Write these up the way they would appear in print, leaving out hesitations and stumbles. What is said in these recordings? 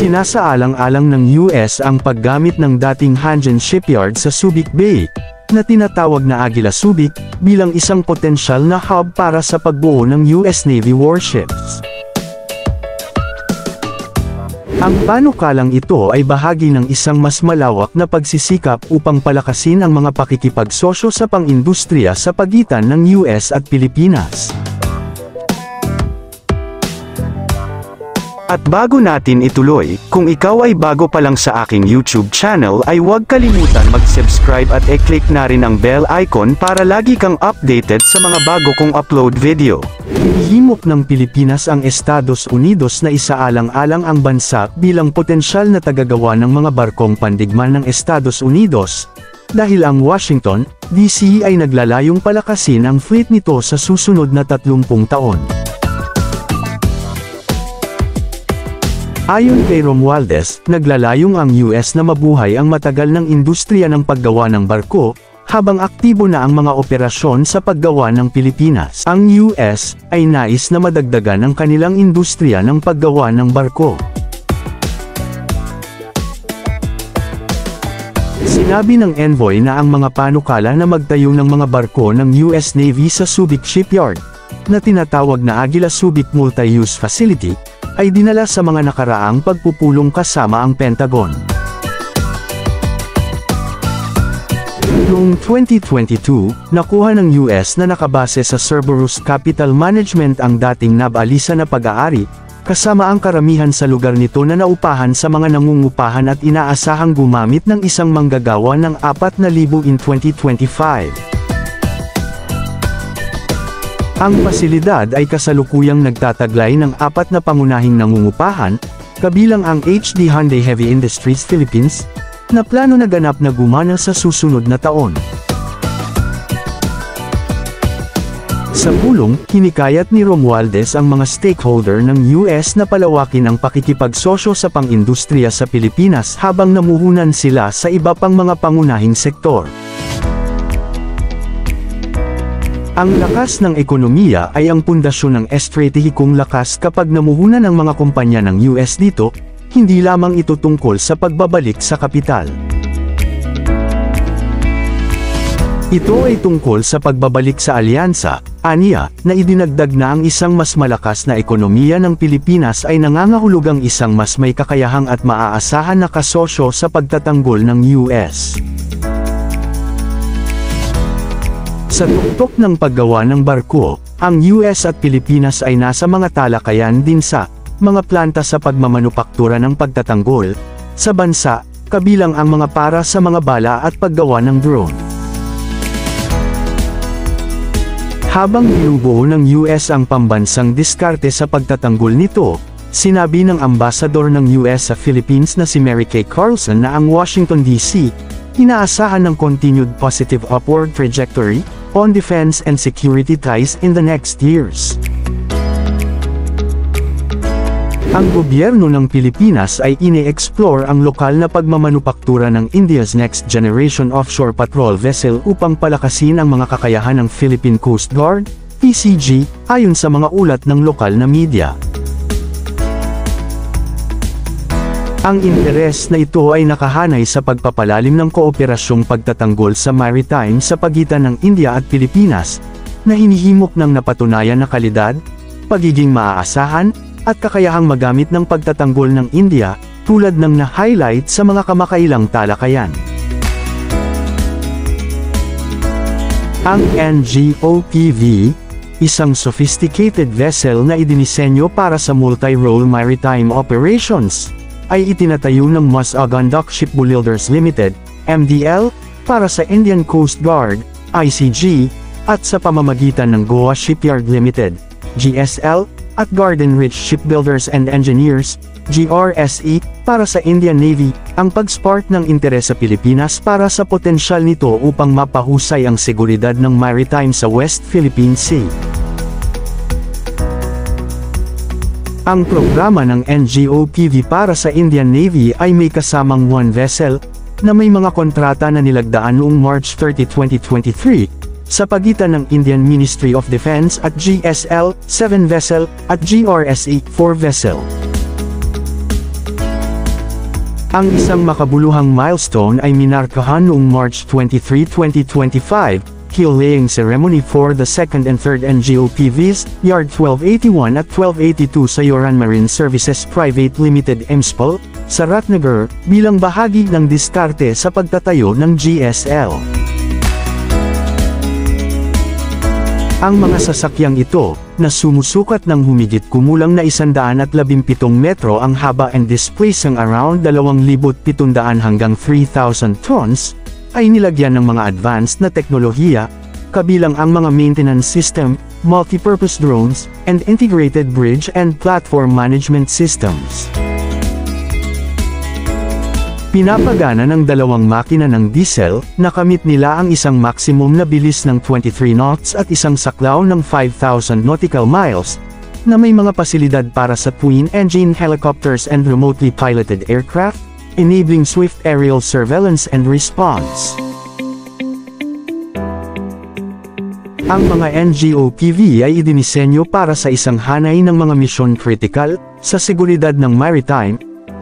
Isinasaalang-alang ng US ang paggamit ng dating Hanjin Shipyard sa Subic Bay, na tinatawag na Aguila Subic, bilang isang potensyal na hub para sa pagbuo ng US Navy warships. Ang panukalang ito ay bahagi ng isang mas malawak na pagsisikap upang palakasin ang mga pakikipagsosyo sa pang-industriya sa pagitan ng US at Pilipinas. At bago natin ituloy, kung ikaw ay bago pa lang sa aking YouTube channel ay huwag kalimutan mag-subscribe at i-click na rin ang bell icon para lagi kang updated sa mga bago kong upload video. Hinihimok ng Pilipinas ang Estados Unidos na isaalang-alang ang bansa bilang potensyal na tagagawa ng mga barkong pandigma ng Estados Unidos, dahil ang Washington, D.C. ay naglalayong palakasin ang fleet nito sa susunod na 30 taon. Ayon kay Romualdez, naglalayong ang US na mabuhay ang matagal ng industriya ng paggawa ng barko, habang aktibo na ang mga operasyon sa paggawa ng Pilipinas. Ang US ay nais na madagdagan ang kanilang industriya ng paggawa ng barko. Sinabi ng envoy na ang mga panukala na magtayo ng mga barko ng US Navy sa Subic Shipyard, na tinatawag na Aguila Subic Multi-Use Facility, ay dinala sa mga nakaraang pagpupulong kasama ang Pentagon. Noong 2022, nakuha ng US na nakabase sa Cerberus Capital Management ang dating NAB Alisa na pag-aari, kasama ang karamihan sa lugar nito na naupahan sa mga nangungupahan at inaasahang gumamit ng isang manggagawa ng 4,000 in 2025. Ang pasilidad ay kasalukuyang nagtataglay ng 4 na pangunahing nangungupahan, kabilang ang HD Hyundai Heavy Industries Philippines, na plano na ganap na gumana sa susunod na taon. Sa pulong, hinikayat ni Romualdez ang mga stakeholder ng US na palawakin ang pakikipagsosyo sa pang-industriya sa Pilipinas habang namuhunan sila sa iba pang mga pangunahing sektor. Ang lakas ng ekonomiya ay ang pundasyon ng estratehikong lakas kapag namuhunan ng mga kumpanya ng US dito, hindi lamang ito tungkol sa pagbabalik sa kapital. Ito ay tungkol sa pagbabalik sa alyansa, aniya, na idinagdag na ang isang mas malakas na ekonomiya ng Pilipinas ay nangangahulugang isang mas may kakayahang at maaasahan na kasosyo sa pagtatanggol ng US. Sa tuktok ng paggawa ng barko, ang US at Pilipinas ay nasa mga talakayan din sa mga planta sa pagmamanupaktura ng pagtatanggol sa bansa, kabilang ang mga para sa mga bala at paggawa ng drone. Habang binubuo ng US ang pambansang diskarte sa pagtatanggol nito, sinabi ng ambasador ng US sa Philippines na si Mary Kay Carlson na ang Washington D.C. inaasahan ng continued positive upward trajectory on defense and security ties in the next years. Ang gobyerno ng Pilipinas ay ine-explore ang lokal na pagmamanupaktura ng India's Next Generation Offshore Patrol Vessel upang palakasin ang mga kakayahan ng Philippine Coast Guard, PCG, ayon sa mga ulat ng lokal na media. Ang interes na ito ay nakahanay sa pagpapalalim ng kooperasyong pagtatanggol sa maritime sa pagitan ng India at Pilipinas, na hinihimok ng napatunayan na kalidad, pagiging maaasahan, at kakayahang magamit ng pagtatanggol ng India, tulad ng na-highlight sa mga kamakailang talakayan. Ang NGOPV, isang sophisticated vessel na idinisenyo para sa multi-role maritime operations, ay itinatayo ng Mazagondoc Shipbuilders Limited, MDL, para sa Indian Coast Guard, ICG, at sa pamamagitan ng Goa Shipyard Limited, GSL, at Garden Ridge Shipbuilders and Engineers, GRSE, para sa Indian Navy, ang pag-spark ng interes sa Pilipinas para sa potensyal nito upang mapahusay ang seguridad ng maritime sa West Philippine Sea. Ang programa ng NGOPV para sa Indian Navy ay may kasamang 1 vessel, na may mga kontrata na nilagdaan noong March 30, 2023, sa pagitan ng Indian Ministry of Defense at GSL, 7 vessel, at GRSE, 4 vessel. Ang isang makabuluhang milestone ay minarkahan noong March 23, 2025, keel-laying ceremony for the 2nd and 3rd NGOPVs, Yard 1281 at 1282 sa Yoran Marine Services Private Limited MSPL, sa Ratnagar, bilang bahagi ng diskarte sa pagtatayo ng GSL. Ang mga sasakyang ito, na sumusukat ng humigit kumulang na 117 metro ang haba and displacing around 2,700 hanggang 3,000 tons, ay nilagyan ng mga advanced na teknolohiya, kabilang ang mga maintenance system, multipurpose drones, and integrated bridge and platform management systems. Pinapagana ng dalawang makina ng diesel, nakamit nila ang isang maximum na bilis ng 23 knots at isang saklaw ng 5,000 nautical miles, na may mga pasilidad para sa twin-engine helicopters and remotely piloted aircraft, enabling swift aerial surveillance and response. Ang mga NGOPV ay idinisenyo para sa isang hanay ng mga mission critical, sa seguridad ng maritime,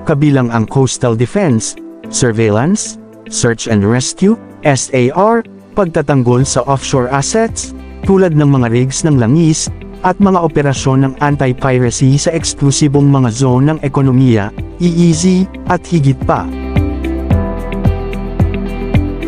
kabilang ang coastal defense, surveillance, search and rescue, SAR, pagtatanggol sa offshore assets, tulad ng mga rigs ng langis, at mga operasyon ng anti-piracy sa eksklusibong mga zone ng ekonomiya, EEZ, at higit pa.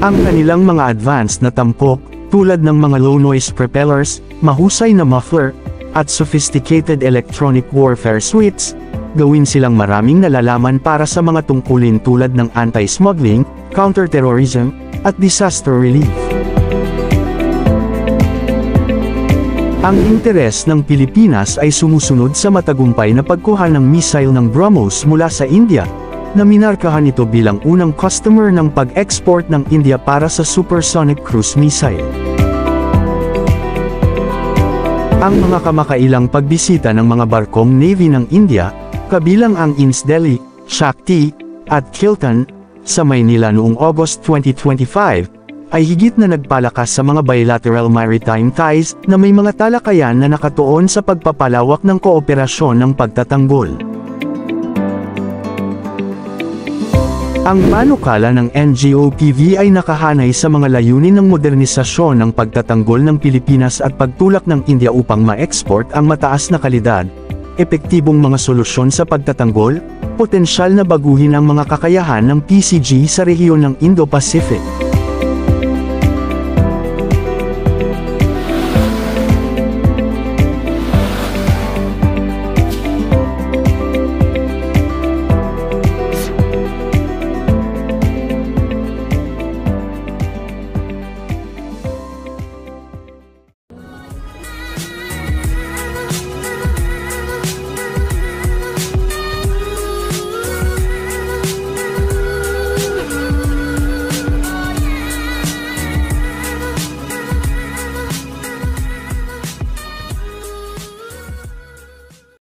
Ang kanilang mga advanced na tampok, tulad ng mga low-noise propellers, mahusay na muffler, at sophisticated electronic warfare suites, gawin silang maraming nalalaman para sa mga tungkulin tulad ng anti-smuggling, counter-terrorism, at disaster relief. Ang interes ng Pilipinas ay sumusunod sa matagumpay na pagkuha ng missile ng BrahMos mula sa India, na minarkahan ito bilang unang customer ng pag-export ng India para sa supersonic cruise missile. Ang mga kamakailang pagbisita ng mga barkong Navy ng India, kabilang ang INS Delhi, Shakti, at Kiltan, sa Maynila noong August 2025, ay higit na nagpalakas sa mga bilateral maritime ties na may mga talakayan na nakatuon sa pagpapalawak ng kooperasyon ng pagtatanggol. Ang panukala ng NGOPV ay nakahanay sa mga layunin ng modernisasyon ng pagtatanggol ng Pilipinas at pagtulak ng India upang ma-export ang mataas na kalidad, epektibong mga solusyon sa pagtatanggol, potensyal na baguhin ang mga kakayahan ng PCG sa rehiyon ng Indo-Pacific.